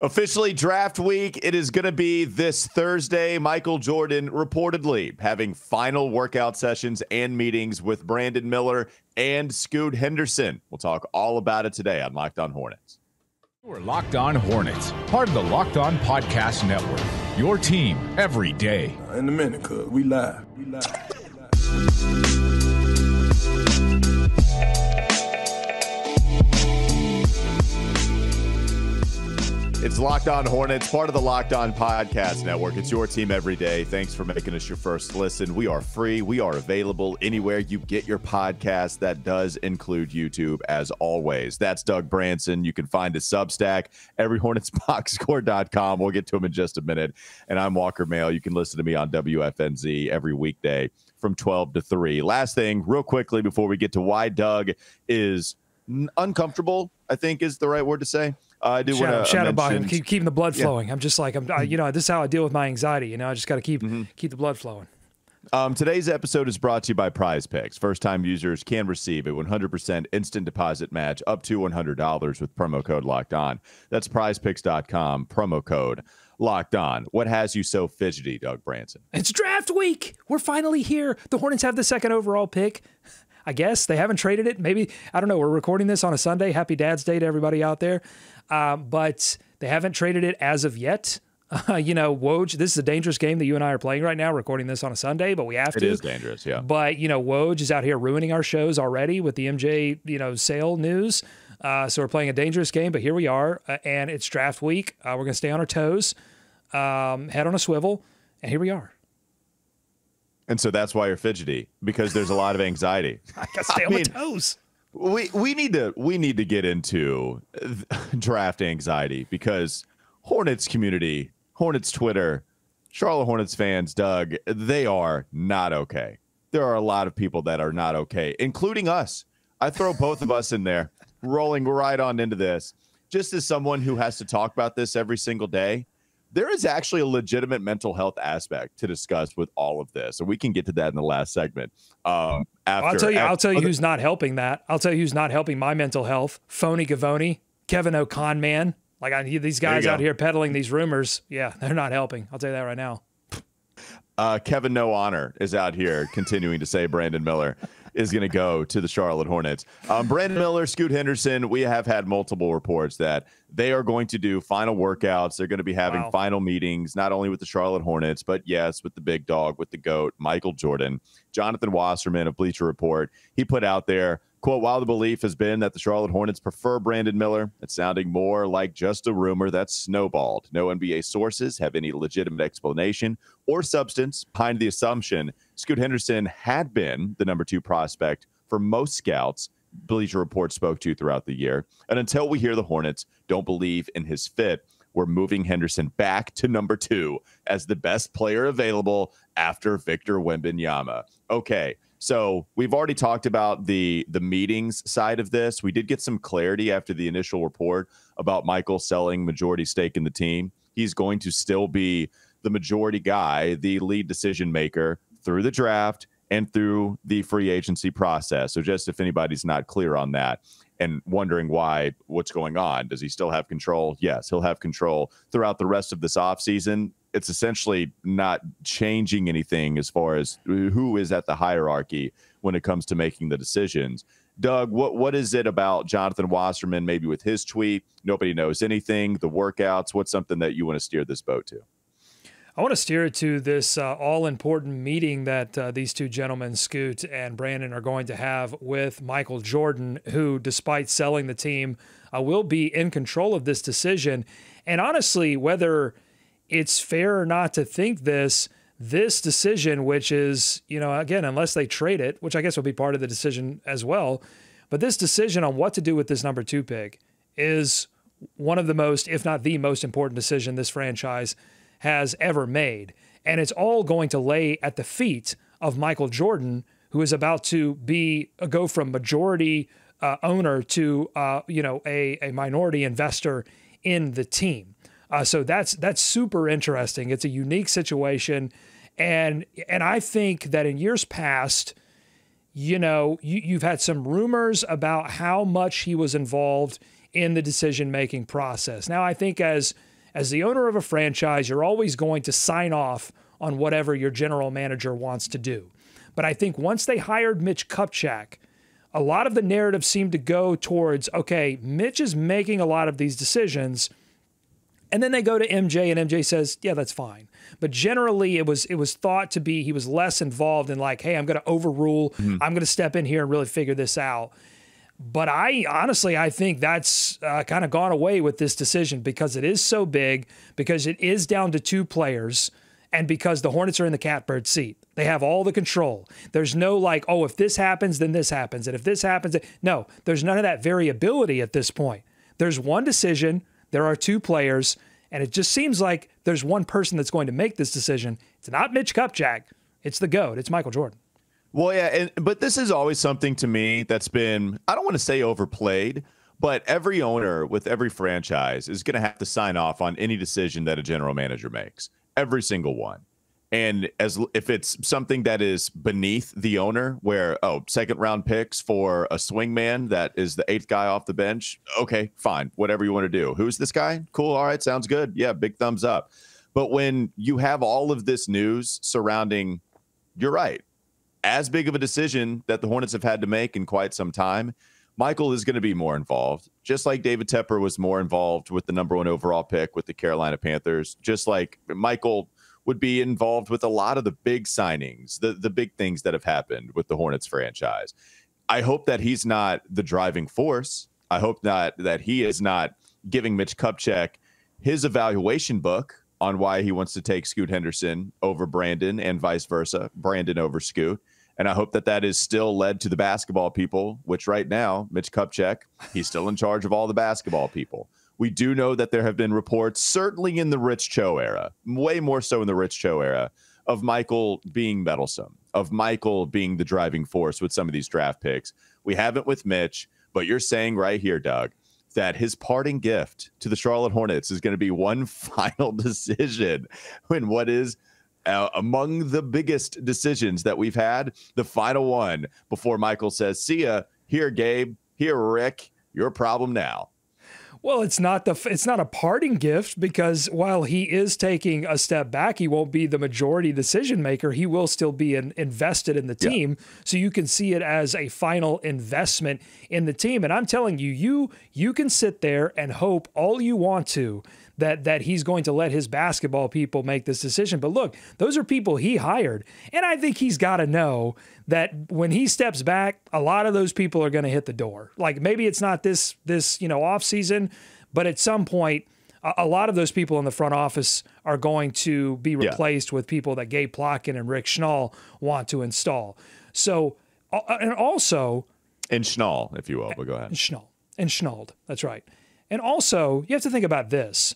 Officially draft week. It is going to be this Thursday. Michael Jordan reportedly having final workout sessions and meetings with Brandon Miller and Scoot Henderson. We'll talk all about it today on Locked On Hornets. We're Locked On Hornets, part of the Locked On Podcast Network. Your team every day. In a minute, cuz we live. It's Locked On Hornets, part of the Locked On Podcast Network. It's your team every day. Thanks for making us your first listen. We are free. We are available anywhere you get your podcast. That does include YouTube, as always. That's Doug Branson. You can find his Substack, everyhornetsboxscore.com. We'll get to him in just a minute. And I'm Walker Mehl. You can listen to me on WFNZ every weekday from 12 to 3. Last thing, real quickly, before we get to why Doug is uncomfortable, I think is the right word to say. I do want to shadow boxing, keeping the blood flowing. I'm just like, this is how I deal with my anxiety. I just got to keep the blood flowing. Today's episode is brought to you by Prize Picks. First-time users can receive a 100% instant deposit match up to $100 with promo code Locked On. That's prizepicks.com, promo code Locked On. What has you so fidgety, Doug Branson? It's draft week. We're finally here. The Hornets have the second overall pick. I guess they haven't traded it. Maybe, I don't know. We're recording this on a Sunday. Happy Dad's Day to everybody out there. But they haven't traded it as of yet. Woj, this is a dangerous game that you and I are playing right now, recording this on a Sunday, but we have to. It is dangerous, yeah. But, Woj is out here ruining our shows already with the MJ, sale news. So we're playing a dangerous game, but here we are, and it's draft week. We're going to stay on our toes, head on a swivel, and here we are. And so that's why you're fidgety, because there's a lot of anxiety. I got to stay on my toes. We need to get into draft anxiety, because Hornets community, Hornets Twitter, Charlotte Hornets fans, Doug, they are not okay. There are a lot of people that are not okay, including us. I throw both of us in there, rolling right on into this. Just as someone who has to talk about this every single day, there is actually a legitimate mental health aspect to discuss with all of this. So we can get to that in the last segment. I'll tell you who's not helping that. I'll tell you who's not helping my mental health. Phony Gavoni, Kevin O'Con man. These guys out here peddling these rumors. Yeah, they're not helping. I'll tell you that right now. Kevin No Honor is out here continuing to say Brandon Miller is going to go to the Charlotte Hornets. Brandon Miller, Scoot Henderson, we have had multiple reports that they are going to do final workouts. They're going to be having final meetings, not only with the Charlotte Hornets, but yes, with the big dog, with the GOAT, Michael Jordan. Jonathan Wasserman of Bleacher Report, he put out there, quote, while the belief has been that the Charlotte Hornets prefer Brandon Miller, it's sounding more like just a rumor that's snowballed. No NBA sources have any legitimate explanation or substance behind the assumption Scoot Henderson had been the number 2 prospect for most scouts Bleacher Report spoke to throughout the year. And until we hear the Hornets don't believe in his fit, we're moving Henderson back to number 2 as the best player available after Victor Wembanyama. Okay. So we've already talked about the meetings side of this. We did get some clarity after the initial report about Michael selling majority stake in the team. He's going to still be the majority guy, the lead decision maker through the draft and through the free agency process. So just if anybody's not clear on that and wondering what's going on, does he still have control? Yes, he'll have control throughout the rest of this offseason. It's essentially not changing anything as far as who is at the hierarchy when it comes to making the decisions. Doug, what is it about Jonathan Wasserman, maybe with his tweet, nobody knows anything, the workouts? What's something that you want to steer this boat to? I want to steer it to this all-important meeting that these two gentlemen, Scoot and Brandon, are going to have with Michael Jordan, who, despite selling the team, will be in control of this decision. And honestly, whether it's fair or not to think this decision, which is, again, unless they trade it, which I guess will be part of the decision as well, but this decision on what to do with this number 2 pick is one of the most, if not the most important decision this franchise has ever made. And it's all going to lay at the feet of Michael Jordan, who is about to go from majority owner to, a minority investor in the team. So that's super interesting. It's a unique situation. And I think that in years past, you've had some rumors about how much he was involved in the decision-making process. Now, I think as as the owner of a franchise, you're always going to sign off on whatever your general manager wants to do. But I think once they hired Mitch Kupchak, a lot of the narrative seemed to go towards, okay, Mitch is making a lot of these decisions. And then they go to MJ, and MJ says, yeah, that's fine. But generally, it was thought to be he was less involved in like, hey, I'm going to overrule. I'm going to step in here and really figure this out. But I think that's kind of gone away with this decision because it is so big, because it is down to 2 players, and because the Hornets are in the catbird seat. They have all the control. There's no like, oh, if this happens, then this happens. And if this happens, no, there's none of that variability at this point. There's one decision. There are 2 players, and it just seems like there's one person that's going to make this decision. It's not Mitch Kupchak. It's the GOAT. It's Michael Jordan. Well, yeah, but this is always something to me that's been, I don't want to say overplayed, but every owner with every franchise is going to have to sign off on any decision that a general manager makes, every single one. And if it's something that is beneath the owner, where, second round picks for a swingman that is the 8th guy off the bench, okay, fine, whatever you want to do. Who's this guy? Cool, all right, sounds good. Yeah, big thumbs up. But when you have all of this news surrounding, you're right, as big of a decision that the Hornets have had to make in quite some time, Michael is going to be more involved, just like David Tepper was more involved with the number 1 overall pick with the Carolina Panthers, just like Michael would be involved with a lot of the big signings, the big things that have happened with the Hornets franchise. I hope that he's not the driving force. I hope not that he is not giving Mitch Kupchak his evaluation book on why he wants to take Scoot Henderson over Brandon and vice versa, Brandon over Scoot. And I hope that that is still led to the basketball people, which right now, Mitch Kupchak, he's still in charge of all the basketball people. We do know that there have been reports, certainly in the Rich Cho era, way more so in the Rich Cho era, of Michael being meddlesome, of Michael being the driving force with some of these draft picks. We haven't with Mitch, but you're saying right here, Doug, that his parting gift to the Charlotte Hornets is going to be one final decision in what is among the biggest decisions that we've had, the final one before Michael says, see ya, here, Gabe, here, Rick, your problem now. Well, it's not a parting gift, because while he is taking a step back, he won't be the majority decision maker. He will still be invested in the team. Yeah. So you can see it as a final investment in the team. And I'm telling you, you can sit there and hope all you want to that he's going to let his basketball people make this decision. But look, those are people he hired. And I think he's got to know that when he steps back, a lot of those people are going to hit the door. Like maybe it's not this off season, but at some point, a lot of those people in the front office are going to be replaced with people that Gabe Plotkin and Rick Schnall want to install. So, and also... And Schnall, if you will, but go ahead. And Schnalled, that's right. And also, you have to think about this.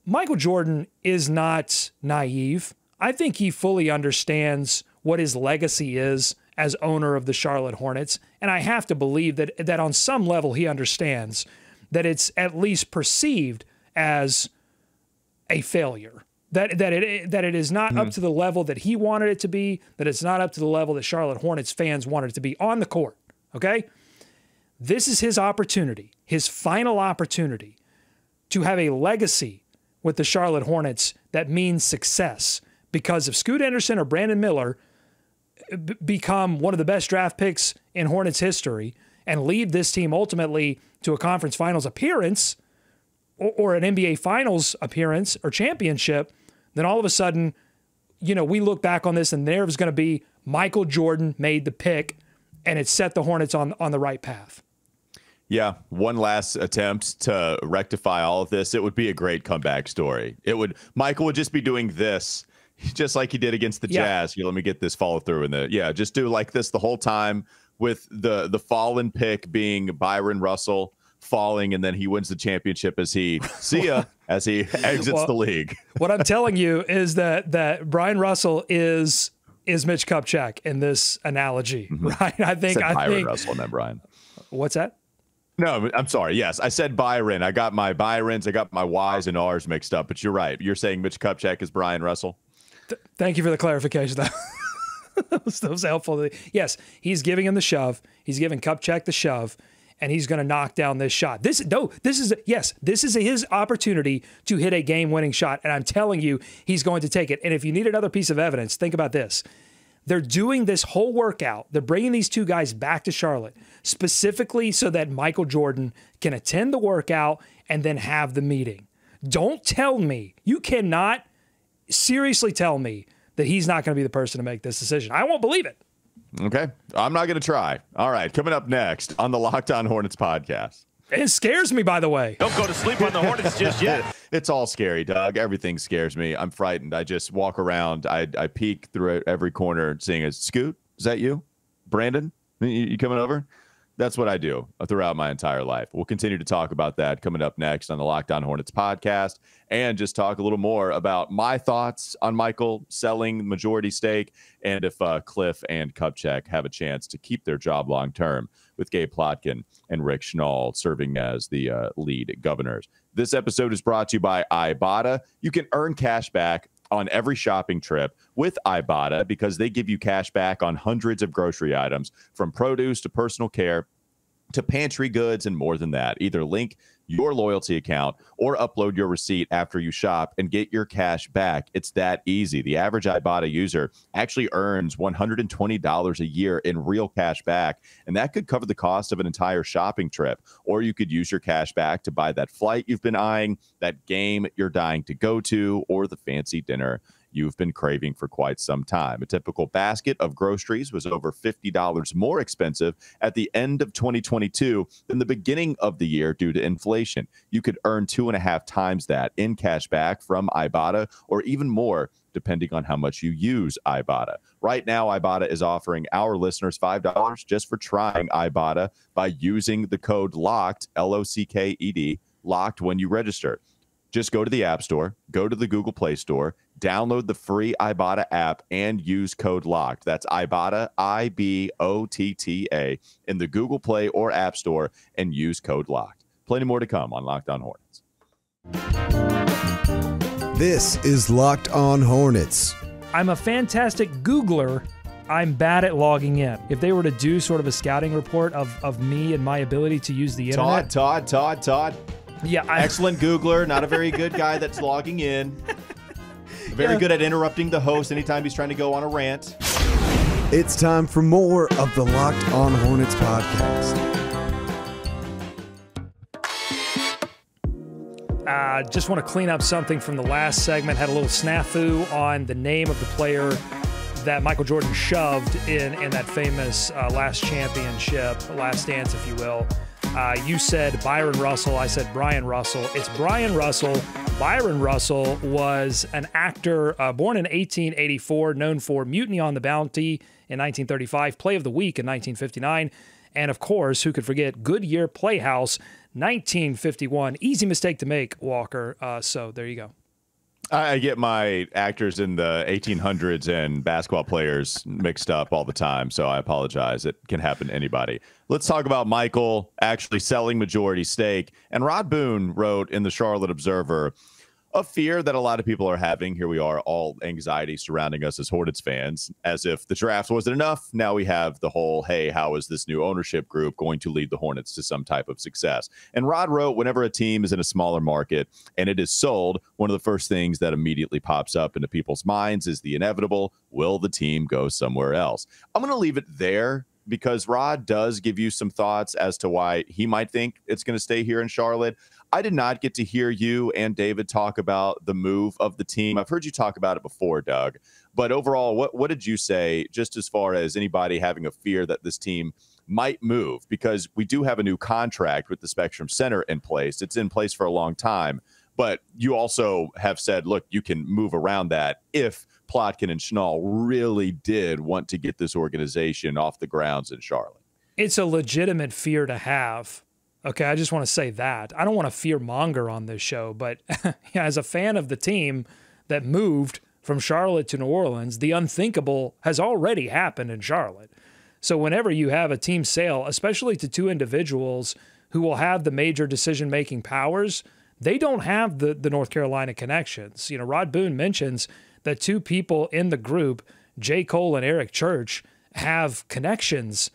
Michael Jordan is not naive. I think he fully understands what his legacy is as owner of the Charlotte Hornets. And I have to believe that on some level he understands that it's at least perceived as a failure. That it is not up to the level that he wanted it to be, that it's not up to the level that Charlotte Hornets fans wanted it to be on the court. Okay? This is his opportunity, his final opportunity to have a legacy with the Charlotte Hornets that means success. Because if Scoot Henderson or Brandon Miller become one of the best draft picks in Hornets history and lead this team ultimately to a conference finals appearance or an NBA finals appearance or championship, then all of a sudden, we look back on this and there is going to be Michael Jordan made the pick, and it set the Hornets on the right path. Yeah, one last attempt to rectify all of this. It would be a great comeback story. Michael would just be doing this, just like he did against the Jazz. Let me get this follow through just do like this the whole time, with the fallen pick being Byron Russell falling, and then he wins the championship as he as he exits the league. What I'm telling you is that Brian Russell is Mitch Kupchak in this analogy, right? I think Byron Russell and then Brian. What's that? No, I'm sorry. Yes, I said Byron. I got my Byrons, I got my Y's and R's mixed up, but you're right. You're saying Mitch Kupchak is Brian Russell? Thank you for the clarification. That was helpful. Yes, he's giving him the shove. He's giving Kupchak the shove. and he's going to knock down this shot. This is his opportunity to hit a game-winning shot, and I'm telling you, he's going to take it. And if you need another piece of evidence, think about this. They're doing this whole workout. They're bringing these two guys back to Charlotte specifically so that Michael Jordan can attend the workout and then have the meeting. Don't tell me, you cannot seriously tell me that he's not going to be the person to make this decision. I won't believe it. Okay. I'm not going to try. All right. Coming up next on the Locked On Hornets podcast. It scares me, by the way. Don't go to sleep on the Hornets just yet. It's all scary, Doug. Everything scares me. I'm frightened. I just walk around. I peek through every corner seeing a Scoot. Is that you? Brandon? You coming over? That's what I do throughout my entire life. We'll continue to talk about that coming up next on the Locked On Hornets podcast, and just talk a little more about my thoughts on Michael selling majority stake, and if Cliff and Kupchak have a chance to keep their job long term with Gabe Plotkin and Rick Schnall serving as the lead governors. This episode is brought to you by Ibotta. You can earn cash back on every shopping trip with Ibotta because they give you cash back on hundreds of grocery items, from produce to personal care to pantry goods and more than that. Either link your loyalty account or upload your receipt after you shop and get your cash back. It's that easy. The average Ibotta user actually earns $120 a year in real cash back, and that could cover the cost of an entire shopping trip. Or you could use your cash back to buy that flight you've been eyeing, that game you're dying to go to, or the fancy dinner you've been craving for quite some time. A typical basket of groceries was over $50 more expensive at the end of 2022 than the beginning of the year due to inflation. You could earn 2.5 times that in cash back from Ibotta, or even more, depending on how much you use Ibotta. Right now, Ibotta is offering our listeners $5 just for trying Ibotta by using the code LOCKED, LOCKED, LOCKED when you register. Just go to the App Store, go to the Google Play Store, download the free Ibotta app, and use code LOCKED. That's Ibotta, IBOTTA, in the Google Play or App Store, and use code LOCKED. Plenty more to come on Locked On Hornets. This is Locked On Hornets. I'm a fantastic Googler. I'm bad at logging in. If they were to do sort of a scouting report of me and my ability to use the internet. Todd. Yeah, excellent Googler, not a very good guy that's logging in. Very good at interrupting the host anytime he's trying to go on a rant. It's time for more of the Locked On Hornets podcast. Just want to clean up something from the last segment. Had a little snafu on the name of the player that Michael Jordan shoved in that famous last championship, last dance, if you will. You said Byron Russell. I said Brian Russell. It's Brian Russell. Byron Russell was an actor born in 1884, known for Mutiny on the Bounty in 1935, Play of the Week in 1959, and of course, who could forget Goodyear Playhouse, 1951. Easy mistake to make, Walker. So there you go. I get my actors in the 1800s and basketball players mixed up all the time, so I apologize. It can happen to anybody. Let's talk about Michael actually selling majority stake. And Rod Boone wrote in the Charlotte Observer, a fear that a lot of people are having. Here we are, all anxiety surrounding us as Hornets fans, as if the draft wasn't enough. Now we have the whole, hey, how is this new ownership group going to lead the Hornets to some type of success? And Rod wrote, whenever a team is in a smaller market and it is sold, one of the first things that immediately pops up into people's minds is the inevitable, will the team go somewhere else? I'm going to leave it there, because Rod does give you some thoughts as to why he might think it's going to stay here in Charlotte. I did not get to hear you and David talk about the move of the team. I've heard you talk about it before, Doug. But overall, what did you say, just as far as anybody having a fear that this team might move? Because we do have a new contract with the Spectrum Center in place. It's in place for a long time. But you also have said, look, you can move around that if Plotkin and Schnall really did want to get this organization off the grounds in Charlotte. It's a legitimate fear to have. Okay, I just want to say that. I don't want to fear monger on this show, but as a fan of the team that moved from Charlotte to New Orleans, the unthinkable has already happened in Charlotte. So whenever you have a team sale, especially to two individuals who will have the major decision-making powers, they don't have the North Carolina connections. You know, Rod Boone mentions that two people in the group, J. Cole and Eric Church, have connections,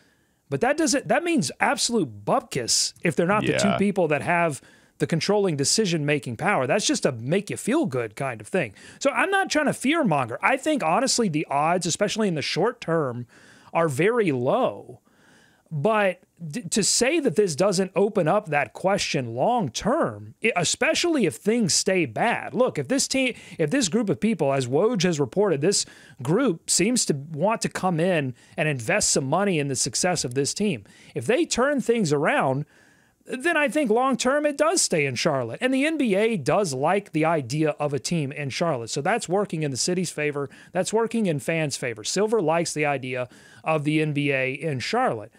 But that means absolute bupkis if they're not the two people that have the controlling decision-making power. That's just a make you feel good kind of thing. So I'm not trying to fear monger. I think, honestly, the odds, especially in the short term, are very low. But to say that this doesn't open up that question long term, especially if things stay bad. Look, if this group of people, as Woj has reported, this group seems to want to come in and invest some money in the success of this team. If they turn things around, then I think long-term it does stay in Charlotte. And the NBA does like the idea of a team in Charlotte. So that's working in the city's favor. That's working in fans' favor. Silver likes the idea of the NBA in Charlotte.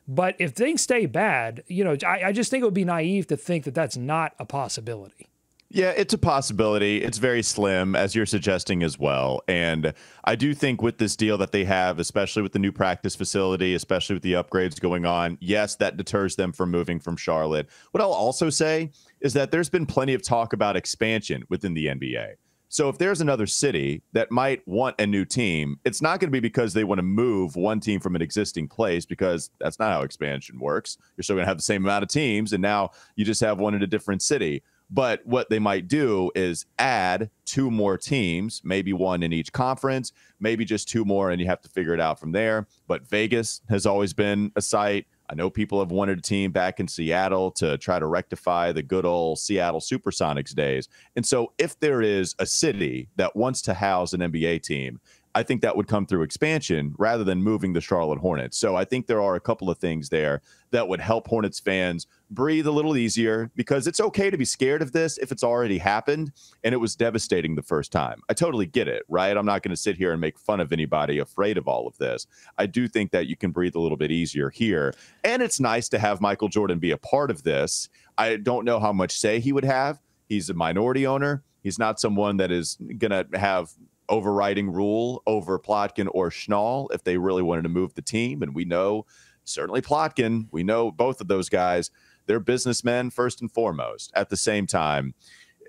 But if things stay bad, I just think it would be naive to think that that's not a possibility. Yeah, it's a possibility. It's very slim, as you're suggesting as well. And I do think with this deal that they have, especially with the new practice facility, especially with the upgrades going on, yes, that deters them from moving from Charlotte. What I'll also say is that there's been plenty of talk about expansion within the NBA. So if there's another city that might want a new team, it's not going to be because they want to move one team from an existing place, because that's not how expansion works. You're still going to have the same amount of teams, and now you just have one in a different city. But what they might do is add 2 more teams, maybe one in each conference, maybe just 2 more, and you have to figure it out from there. But Vegas has always been a site. I know people have wanted a team back in Seattle to try to rectify the good old Seattle Supersonics days. And so if there is a city that wants to house an NBA team, I think that would come through expansion rather than moving the Charlotte Hornets. So I think there are a couple of things there that would help Hornets fans breathe a little easier, because it's okay to be scared of this if it's already happened and it was devastating the first time. I totally get it, right? I'm not going to sit here and make fun of anybody afraid of all of this. I do think that you can breathe a little bit easier here. And it's nice to have Michael Jordan be a part of this. I don't know how much say he would have. He's a minority owner. He's not someone that is going to have overriding rule over Plotkin or Schnall if they really wanted to move the team. And we know, certainly Plotkin, we know both of those guys, they're businessmen first and foremost. At the same time,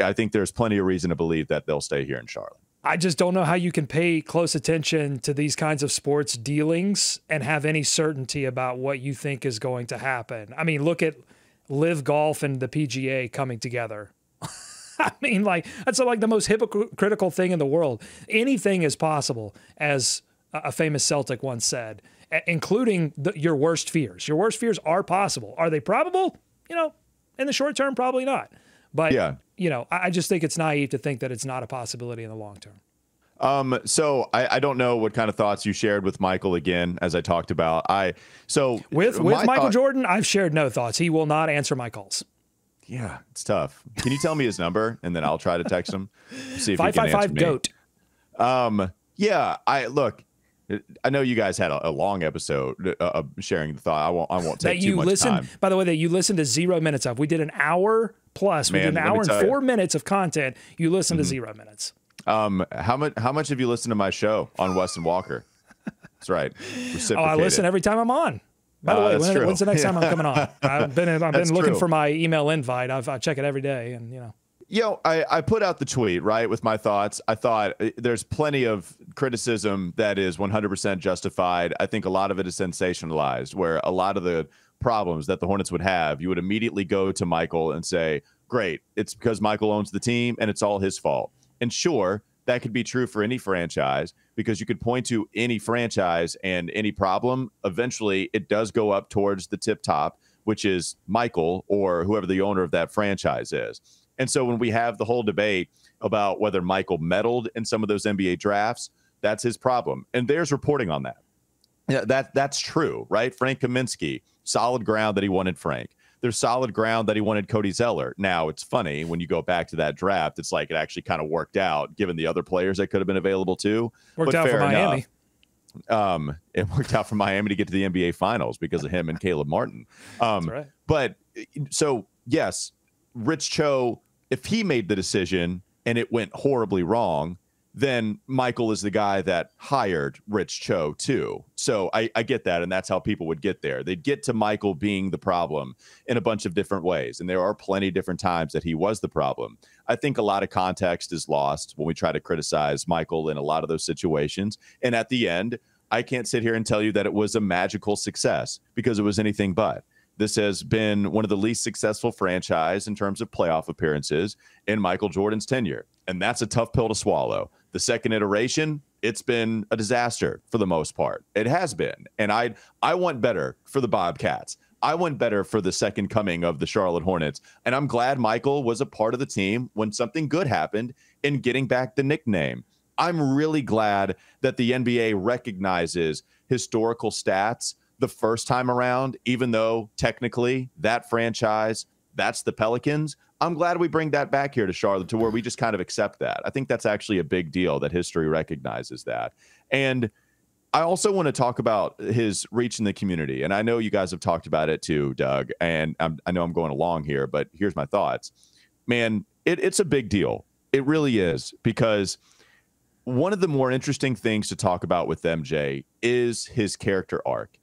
I think there's plenty of reason to believe that they'll stay here in Charlotte. I just don't know how you can pay close attention to these kinds of sports dealings and have any certainty about what you think is going to happen. I mean, look at Live Golf and the PGA coming together. I mean, that's like the most hypocritical thing in the world. Anything is possible, as a famous Celtic once said, including your worst fears. Your worst fears are possible. Are they probable? In the short term, probably not. But, I just think it's naive to think that it's not a possibility in the long term. So I don't know what kind of thoughts you shared with Michael again, as I talked about. With Michael Jordan, I've shared no thoughts. He will not answer my calls. Yeah, it's tough. Can you tell me his number, and then I'll try to text him? See if he can answer me. 555-GOAT. Yeah, I know you guys had a long episode of sharing the thought. I won't take too much time. By the way, that you listened to 0 minutes of. We did an hour plus. We did an hour and 4 minutes of content. You listened to 0 minutes. How much have you listened to my show on Wes and Walker? That's right. I listen every time I'm on. By the way, when's the next time I'm coming on? I've been looking for my email invite. I check it every day, and I put out the tweet, right, with my thoughts. I thought there's plenty of criticism that is 100% justified. I think a lot of it is sensationalized, where a lot of the problems that the Hornets would have, you would immediately go to Michael and say, great, it's because Michael owns the team and it's all his fault. And sure, that could be true for any franchise, because you could point to any franchise and any problem. Eventually, it does go up towards the tip top, which is Michael or whoever the owner of that franchise is. And so when we have the whole debate about whether Michael meddled in some of those NBA drafts, that's his problem. And there's reporting on that. Yeah, that's true, right? Frank Kaminsky, solid ground that he wanted Frank. There's solid ground that he wanted Cody Zeller. Now, it's funny when you go back to that draft, it's like it actually kind of worked out given the other players that could have been available too. Worked out for Miami. It worked out for Miami to get to the NBA Finals because of him and Caleb Martin. That's right. But so, yes, Rich Cho, if he made the decision and it went horribly wrong, then Michael is the guy that hired Rich Cho too. So I get that, and that's how people would get there. They'd get to Michael being the problem in a bunch of different ways, and there are plenty different times that he was the problem. I think a lot of context is lost when we try to criticize Michael in a lot of those situations. And at the end, I can't sit here and tell you that it was a magical success because it was anything but. This has been one of the least successful franchise in terms of playoff appearances in Michael Jordan's tenure. And that's a tough pill to swallow. The second iteration, it's been a disaster for the most part. It has been. And I want better for the Bobcats. I want better for the second coming of the Charlotte Hornets. And I'm glad Michael was a part of the team when something good happened in getting back the nickname. I'm really glad that the NBA recognizes historical stats the first time around, even though technically that franchise, that's the Pelicans. I'm glad we bring that back here to Charlotte to where we just kind of accept that. I think that's actually a big deal that history recognizes that. And I also want to talk about his reach in the community. And I know you guys have talked about it too, Doug, and I know I'm going along here, but here's my thoughts. Man, it's a big deal. It really is, because one of the more interesting things to talk about with MJ is his character arc.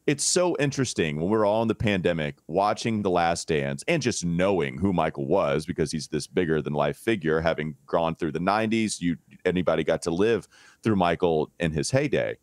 It's so interesting when we're all in the pandemic watching The Last Dance and just knowing who Michael was, because he's this bigger than life figure, having gone through the 90s. Anybody got to live through Michael in his heyday.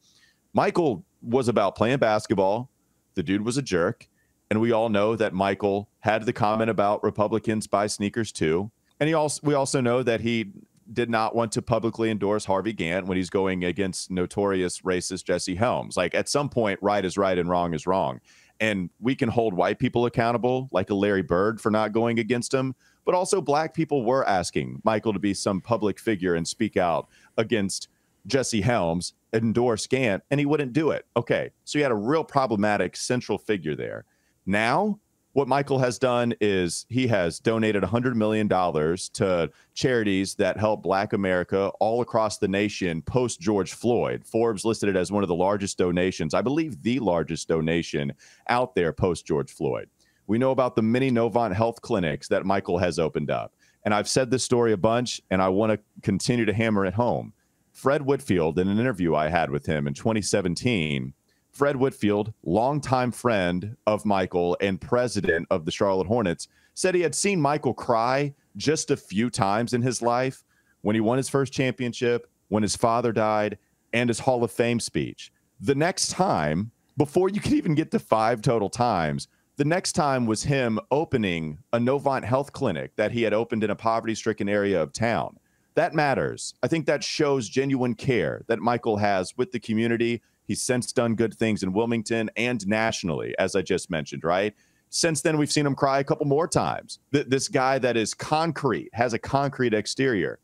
Michael was about playing basketball. The dude was a jerk. And we all know that Michael had the comment about Republicans buy sneakers too. And we also know that he did not want to publicly endorse Harvey Gantt when he's going against notorious racist Jesse Helms. Like, at some point, right is right and wrong is wrong. And we can hold white people accountable, like a Larry Bird, for not going against him. But also black people were asking Michael to be some public figure and speak out against Jesse Helms, endorse Gantt, and he wouldn't do it. Okay, so you had a real problematic central figure there. Now, what Michael has done is he has donated $100 million to charities that help Black America all across the nation post George Floyd. Forbes listed it as one of the largest donations, I believe the largest donation out there post George Floyd. We know about the many Novant health clinics that Michael has opened up. And I've said this story a bunch, and I want to continue to hammer it home. Fred Whitfield, in an interview I had with him in 2017, Fred Whitfield, longtime friend of Michael and president of the Charlotte Hornets, said he had seen Michael cry just a few times in his life: when he won his first championship, when his father died, and his Hall of Fame speech. The next time, before you could even get to 5 total times, the next time was him opening a Novant health clinic that he had opened in a poverty-stricken area of town. That matters. I think that shows genuine care that Michael has with the community. He's since done good things in Wilmington and nationally, as I just mentioned, right? Since then, we've seen him cry a couple more times. This guy that is concrete, has a concrete exterior.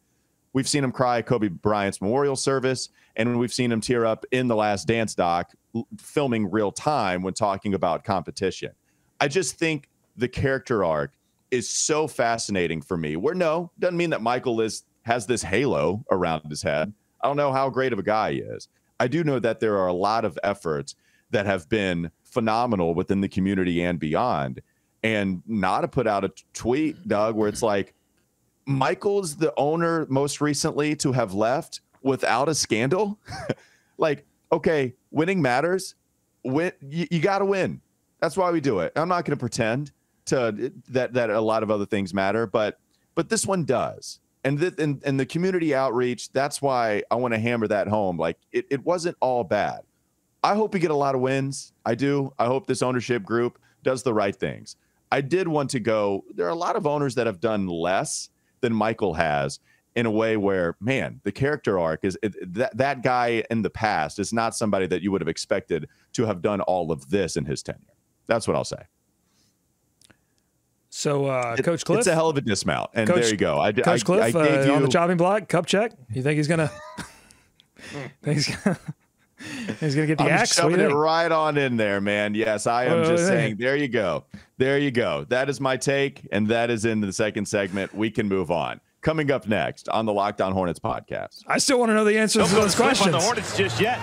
We've seen him cry at Kobe Bryant's memorial service, and we've seen him tear up in The Last Dance doc, filming real time when talking about competition. I just think the character arc is so fascinating for me. Doesn't mean that Michael has this halo around his head. I don't know how great of a guy he is. I do know that there are a lot of efforts that have been phenomenal within the community and beyond. And not to put out a tweet, Doug, where it's like, Michael's the owner most recently to have left without a scandal. Like, okay, winning matters. You got to win. That's why we do it. I'm not going to pretend that a lot of other things matter, but this one does. And the community outreach, that's why I want to hammer that home. Like, it wasn't all bad. I hope we get a lot of wins. I do. I hope this ownership group does the right things. I did want to go, there are a lot of owners that have done less than Michael has, in a way where, man, the character arc is that guy in the past is not somebody that you would have expected to have done all of this in his tenure. That's what I'll say. So, Coach Cliff, it's a hell of a dismount, and there you go. Coach Cliff, on the chopping block, cup check. You think he's gonna? he's gonna get the axe. Shoving it right on in there, man. Yes, I am just saying. There you go. There you go. That is my take, and that is in the second segment. We can move on. Coming up next on the Locked On Hornets podcast. I still want to know the answers to those questions. On the Hornets just yet.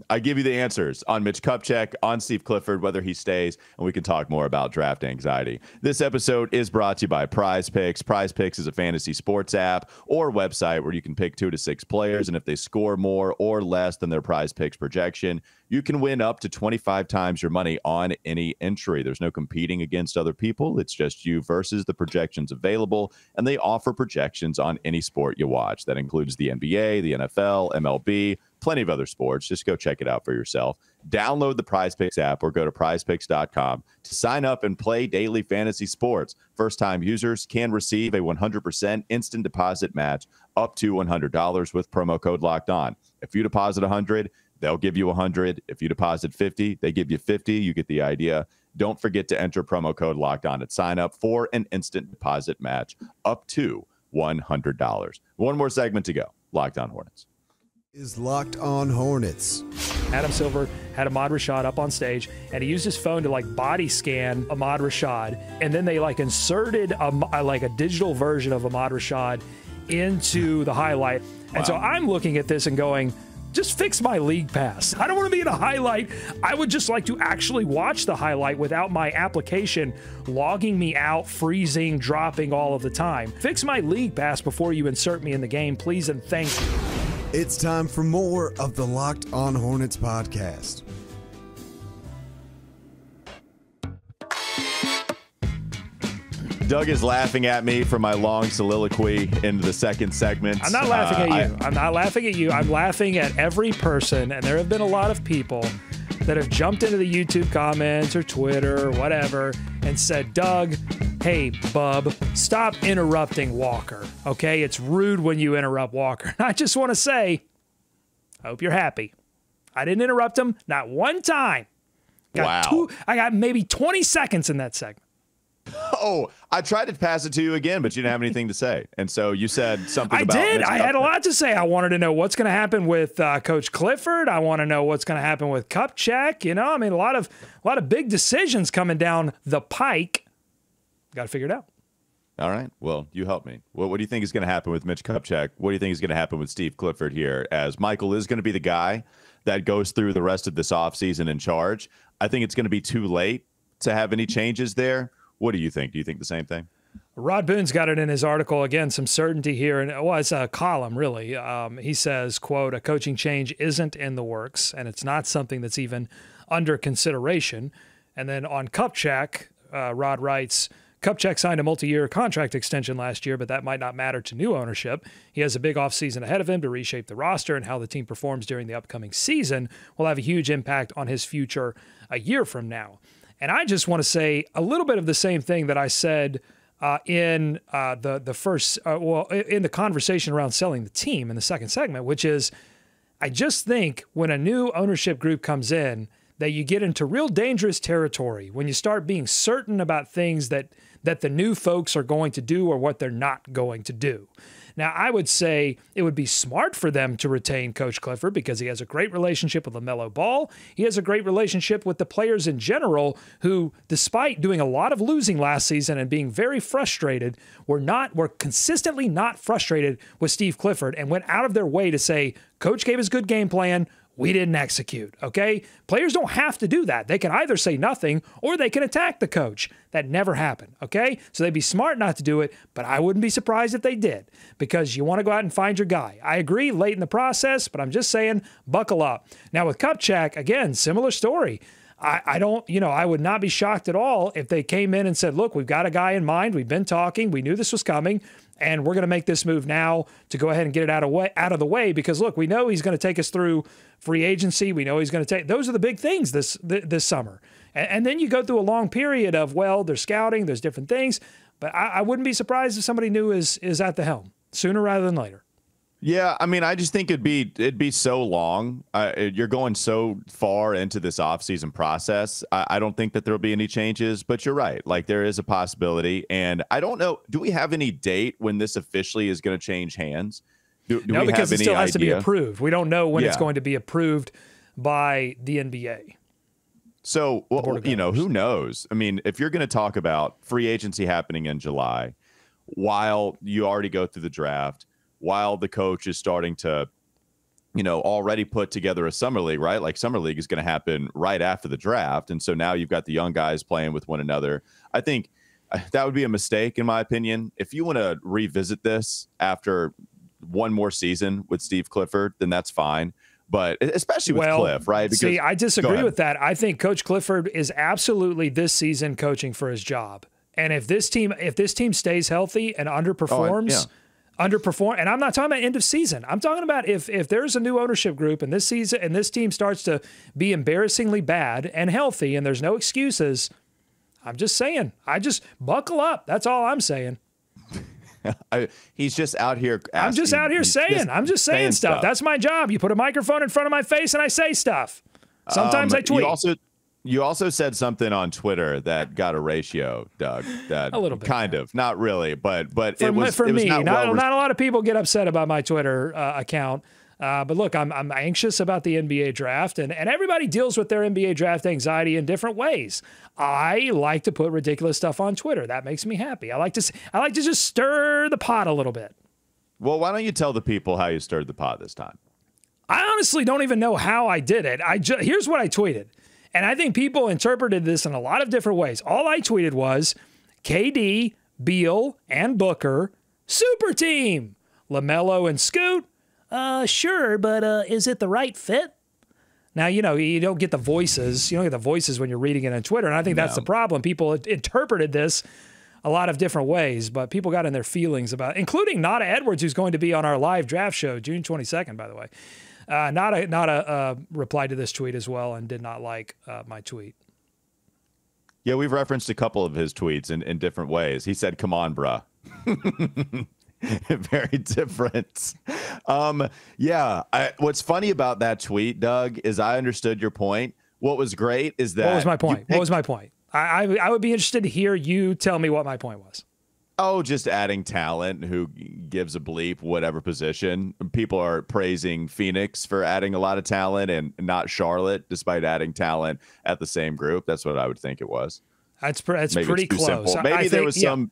I give you the answers on Mitch Kupchak, on Steve Clifford, whether he stays, and we can talk more about draft anxiety. This episode is brought to you by Prize Picks. Prize Picks is a fantasy sports app or website where you can pick 2 to 6 players, and if they score more or less than their Prize Picks projection, you can win up to 25 times your money on any entry. There's no competing against other people. It's just you versus the projections available, and they offer projections on any sport you watch. That includes the NBA, the NFL, MLB, plenty of other sports. Just go check it out for yourself. Download the PrizePicks app or go to prizepicks.com to sign up and play daily fantasy sports. First-time users can receive a 100% instant deposit match up to $100 with promo code Locked On. If you deposit $100, they'll give you $100. If you deposit $50, they give you $50. You get the idea. Don't forget to enter promo code Locked On at sign up for an instant deposit match up to $100. One more segment to go. Locked On Hornets. Is Locked On Hornets. Adam Silver had Ahmad Rashad up on stage, and he used his phone to body scan Ahmad Rashad, and then they inserted a digital version of Ahmad Rashad into the highlight. And so I'm looking at this and going, just fix my league pass. I don't want to be in a highlight. I would just like to actually watch the highlight without my application logging me out, freezing, dropping all of the time. Fix my league pass before you insert me in the game, please and thank you. It's time for more of the Locked On Hornets podcast. Doug is laughing at me for my long soliloquy into the second segment. I'm not laughing at you. I'm not laughing at you. I'm laughing at every person, and there have been a lot of people that have jumped into the YouTube comments or Twitter or whatever and said, Doug, hey, bub, stop interrupting Walker, okay? It's rude when you interrupt Walker. And I just want to say, I hope you're happy. I didn't interrupt him, not one time. I got maybe 20 seconds in that segment. Oh, I tried to pass it to you again, but you didn't have anything to say. And so you said something about I did. I had a lot to say. I wanted to know what's going to happen with Coach Clifford. I want to know what's going to happen with Kupchak. A lot of big decisions coming down the pike. Got to figure it out. All right. Well, you help me. What do you think is going to happen with Mitch Kupchak? What do you think is going to happen with Steve Clifford here, as Michael is going to be the guy that goes through the rest of this offseason in charge? I think it's going to be too late to have any changes there. What do you think? Do you think the same thing? Rod Boone's got it in his article. Again, some certainty here. And it's a column, really. He says, quote, a coaching change isn't in the works, and it's not something that's even under consideration. And then on Kupchak, Rod writes, Kupchak signed a multi-year contract extension last year, but that might not matter to new ownership. He has a big offseason ahead of him to reshape the roster, and how the team performs during the upcoming season will have a huge impact on his future a year from now. And I just want to say a little bit of the same thing that I said in the conversation around selling the team in the second segment, which is I just think when a new ownership group comes in that you get into real dangerous territory when you start being certain about things that the new folks are going to do or what they're not going to do. Now, I would say it would be smart for them to retain Coach Clifford because he has a great relationship with LaMelo Ball. He has a great relationship with the players in general who, despite doing a lot of losing last season and being very frustrated, were consistently not frustrated with Steve Clifford and went out of their way to say, Coach gave us a good game plan. We didn't execute, okay? Players don't have to do that. They can either say nothing or they can attack the coach. That never happened, okay? So they'd be smart not to do it, but I wouldn't be surprised if they did because you want to go out and find your guy. I agree, late in the process, but I'm just saying, buckle up. Now with Kupchak, again, similar story. I would not be shocked at all if they came in and said, look, we've got a guy in mind. We've been talking. We knew this was coming. And we're going to make this move now to go ahead and get it out of the way because, look, we know he's going to take us through free agency. We know he's going to take – those are the big things this summer. And then you go through a long period of, well, there's scouting, there's different things. But I wouldn't be surprised if somebody new is at the helm sooner rather than later. Yeah, I mean, I just think it'd be so long. You're going so far into this offseason process. I don't think that there'll be any changes, but you're right. Like, there is a possibility. And I don't know, do we have any date when this officially is going to change hands? No, because it still has to be approved. We don't know when it's going to be approved by the NBA. So, who knows? I mean, if you're going to talk about free agency happening in July, while you already go through the draft, while the coach is starting to, already put together a summer league, right? Like summer league is going to happen right after the draft. And so now you've got the young guys playing with one another. I think that would be a mistake, in my opinion. If you want to revisit this after one more season with Steve Clifford, then that's fine. But especially with Cliff, right? Because, I disagree with that. I think Coach Clifford is absolutely this season coaching for his job. And if this team stays healthy and underperforms, underperform. And I'm not talking about end of season. I'm talking about if there's a new ownership group and this season and this team starts to be embarrassingly bad and healthy and there's no excuses, I'm just saying, I just buckle up. That's all I'm saying. He's just out here. I'm just out here saying. I'm just saying stuff. That's my job. You put a microphone in front of my face and I say stuff. Sometimes I tweet. You also said something on Twitter that got a ratio, Doug. That a little bit, kind of, not really, but for me. Not a lot of people get upset about my Twitter account. But look, I'm anxious about the NBA draft, and everybody deals with their NBA draft anxiety in different ways. I like to put ridiculous stuff on Twitter. That makes me happy. I like to just stir the pot a little bit. Well, why don't you tell the people how you stirred the pot this time? I honestly don't even know how I did it. Here's what I tweeted, and I think people interpreted this in a lot of different ways. All I tweeted was, KD, Beal, and Booker, super team. LaMelo and Scoot, sure, but is it the right fit? Now, you don't get the voices. You don't get the voices when you're reading it on Twitter, and I think that's the problem. People interpreted this a lot of different ways, but people got in their feelings about it, including Nada Edwards, who's going to be on our live draft show, June 22nd, by the way. Nada replied to this tweet as well and did not like my tweet. Yeah, we've referenced a couple of his tweets in different ways. He said, "Come on, bruh." Very different. What's funny about that tweet, Doug, is I understood your point. What was great is that... What was my point? I would be interested to hear you tell me what my point was. Oh, just adding talent. Who gives a bleep whatever position? People are praising Phoenix for adding a lot of talent and not Charlotte, despite adding talent at the same group. That's what I would think it was. That's pretty close. Maybe there was some...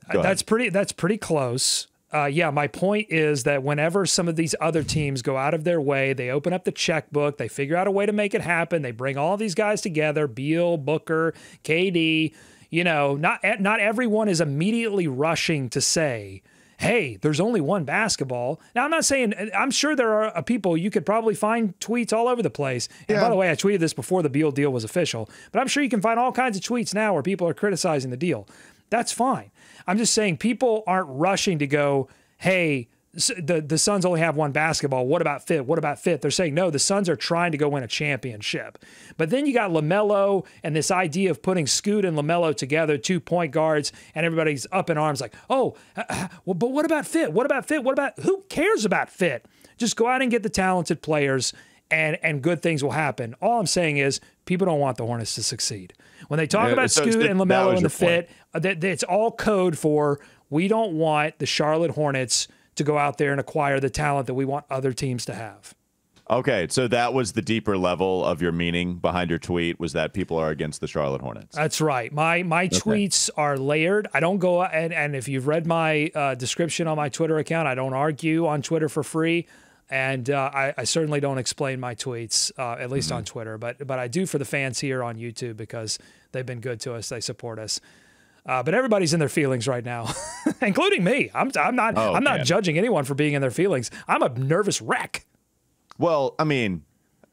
That's pretty close. My point is that whenever some of these other teams go out of their way, they open up the checkbook, they figure out a way to make it happen. They bring all these guys together, Beal, Booker, KD. Not everyone is immediately rushing to say, hey, there's only one basketball. Now, I'm not saying, I'm sure there are people, you could probably find tweets all over the place. And by the way, I tweeted this before the Beal deal was official, but I'm sure you can find all kinds of tweets now where people are criticizing the deal. That's fine. I'm just saying people aren't rushing to go, hey, the Suns only have one basketball. What about fit? What about fit? They're saying, no, the Suns are trying to go win a championship. But then you got LaMelo and this idea of putting Scoot and LaMelo together, 2 point guards, and everybody's up in arms like, but what about fit? What about fit? Who cares about fit? Just go out and get the talented players and good things will happen. All I'm saying is people don't want the Hornets to succeed. When they talk about Scoot and LaMelo and the fit, it's all code for we don't want the Charlotte Hornets to go out there and acquire the talent that we want other teams to have. Okay, so that was the deeper level of your meaning behind your tweet, was that people are against the Charlotte Hornets. That's right. My tweets are layered. I don't go, and if you've read my description on my Twitter account, I don't argue on Twitter for free. And I certainly don't explain my tweets, at least on Twitter, but I do for the fans here on YouTube because they've been good to us. They support us. But everybody's in their feelings right now, including me. I'm not judging anyone for being in their feelings. I'm a nervous wreck. Well, I mean,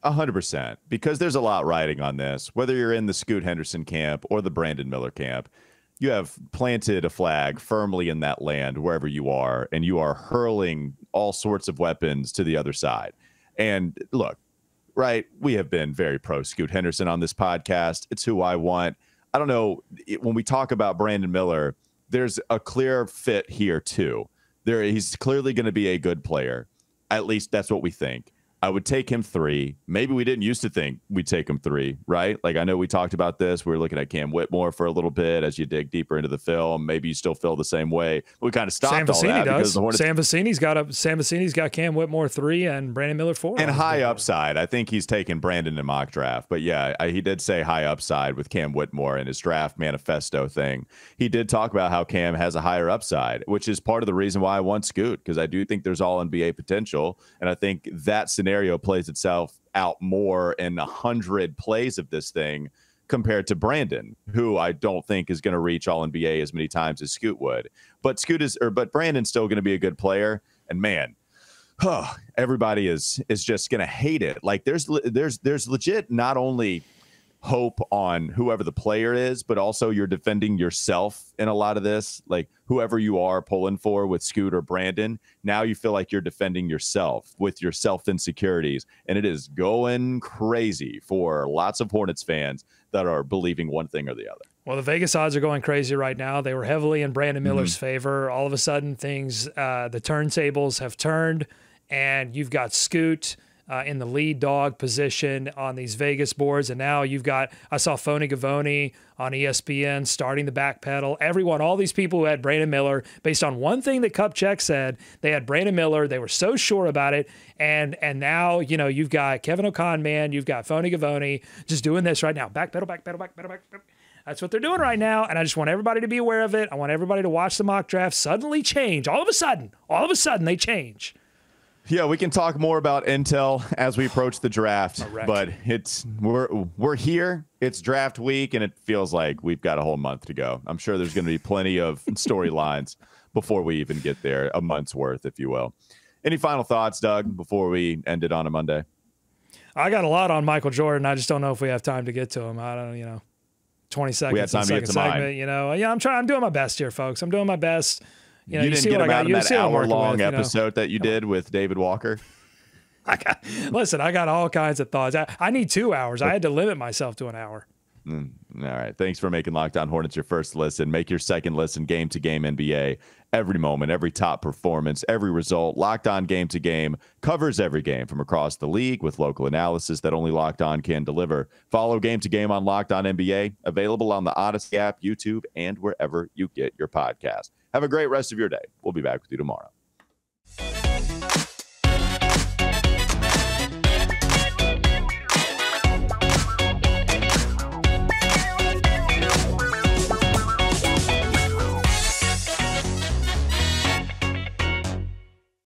100%, because there's a lot riding on this. Whether you're in the Scoot Henderson camp or the Brandon Miller camp, you have planted a flag firmly in that land wherever you are, and you are hurling all sorts of weapons to the other side. And look, right, we have been very pro Scoot Henderson on this podcast. It's who I want. I don't know, when we talk about Brandon Miller, there's a clear fit here too. He's clearly going to be a good player. At least that's what we think. I would take him 3. Maybe we didn't used to think we'd take him 3, right? Like, I know we talked about this. We were looking at Cam Whitmore for a little bit as you dig deeper into the film. Maybe you still feel the same way. We kind of stopped all that because the Hornets. Sam Vecini's got Cam Whitmore 3 and Brandon Miller 4. And high upside. I think he's taken Brandon in mock draft. But yeah, he did say high upside with Cam Whitmore in his draft manifesto thing. He did talk about how Cam has a higher upside, which is part of the reason why I want Scoot, because I do think there's all NBA potential. And I think that scenario plays itself out more in 100 plays of this thing compared to Brandon, who I don't think is going to reach all NBA as many times as Scoot would. But Brandon's still going to be a good player. And man, everybody is just going to hate it. Like there's legit not only hope on whoever the player is, but also you're defending yourself in a lot of this. Like whoever you are pulling for with Scoot or Brandon, now you feel like you're defending yourself with your self insecurities. And it is going crazy for lots of Hornets fans that are believing one thing or the other. Well, the Vegas odds are going crazy right now. They were heavily in Brandon Miller's favor. All of a sudden, the turntables have turned, and you've got Scoot in the lead dog position on these Vegas boards. And now you've got, I saw Phony Gavoni on ESPN starting the back pedal. Everyone, all these people who had Brandon Miller, based on one thing that Kupchak said, they had Brandon Miller. They were so sure about it. And now, you've got Kevin O'Con, man. You've got Phony Gavoni just doing this right now. Back pedal, back pedal, back pedal, back pedal. That's what they're doing right now, and I just want everybody to be aware of it. I want everybody to watch the mock draft suddenly change. All of a sudden, they change. Yeah, we can talk more about intel as we approach the draft, but we're here. It's draft week, and it feels like we've got a whole month to go. I'm sure there's going to be plenty of storylines before we even get there, a month's worth, if you will. Any final thoughts, Doug, before we end it on a Monday? I got a lot on Michael Jordan. I just don't know if we have time to get to him. I don't, 20 seconds. We had time to get to segment, mine. I'm doing my best here, folks. I'm doing my best. You didn't get him out in that hour-long episode that you did with David Walker? Listen, I got all kinds of thoughts. I need 2 hours. I had to limit myself to an hour. All right. Thanks for making Locked On Hornets your first listen. Make your second listen game-to-game NBA. Every moment, every top performance, every result. Locked On game-to-game covers every game from across the league with local analysis that only Locked On can deliver. Follow game-to-game on Locked On NBA. Available on the Odyssey app, YouTube, and wherever you get your podcast. Have a great rest of your day. We'll be back with you tomorrow.